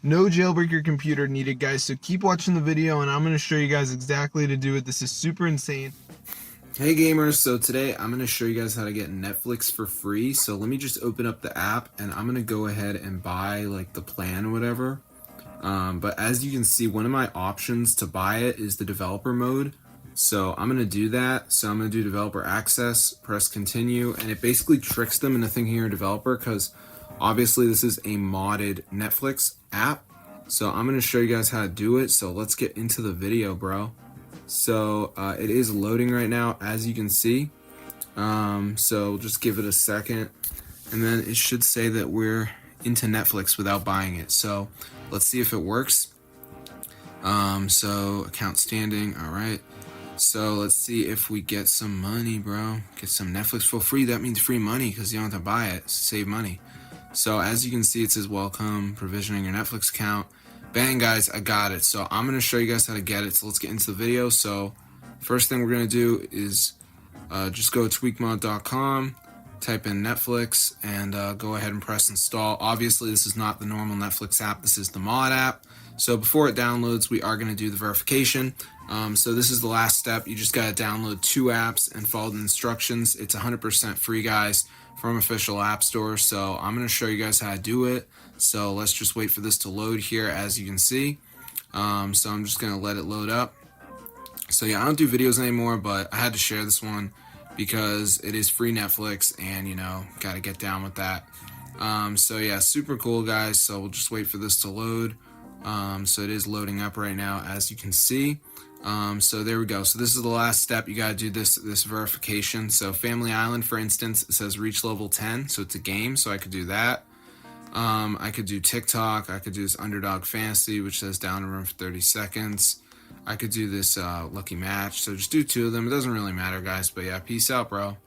No jailbreak your computer needed, guys, so keep watching the video and I'm going to show you guys exactly how to do it. This is super insane. Hey gamers, so today I'm going to show you guys how to get Netflix for free. So let me just open up the app and I'm going to go ahead and buy like the plan or whatever. But as you can see, one of my options to buy it is the developer mode. So I'm going to do that. So I'm going to do developer access, press continue, and it basically tricks them into thinking you're a developer because obviously this is a modded Netflix app. So I'm going to show you guys how to do it. So let's get into the video, bro. So it is loading right now, as you can see. So just give it a second, and then it should say that we're into Netflix without buying it. So let's see if it works. So account standing, all right. So let's see if we get some money, bro. Get some Netflix for free. That means free money because you don't have to buy it. Save money. So as you can see, it says welcome, provisioning your Netflix account. Bang, guys, I got it. So I'm going to show you guys how to get it. So let's get into the video. So first thing we're going to do is just go to tweakmod.com, type in Netflix, and go ahead and press install. Obviously, this is not the normal Netflix app. This is the mod app. So before it downloads, we are going to do the verification. So this is the last step. You just got to download 2 apps and follow the instructions. It's 100% free, guys, from official app store. So I'm going to show you guys how to do it. So let's just wait for this to load here, as you can see. So I'm just going to let it load up. So yeah, I don't do videos anymore, but I had to share this one because it is free Netflix and, you know, got to get down with that. So yeah, super cool, guys. So we'll just wait for this to load. So it is loading up right now, as you can see. So there we go. So this is the last step. You got to do this verification. So Family Island, for instance, it says reach level 10. So it's a game. So I could do that. I could do TikTok. I could do this Underdog Fantasy, which says down to room for 30 seconds. I could do this Lucky Match. So just do 2 of them. It doesn't really matter, guys. But yeah, peace out, bro.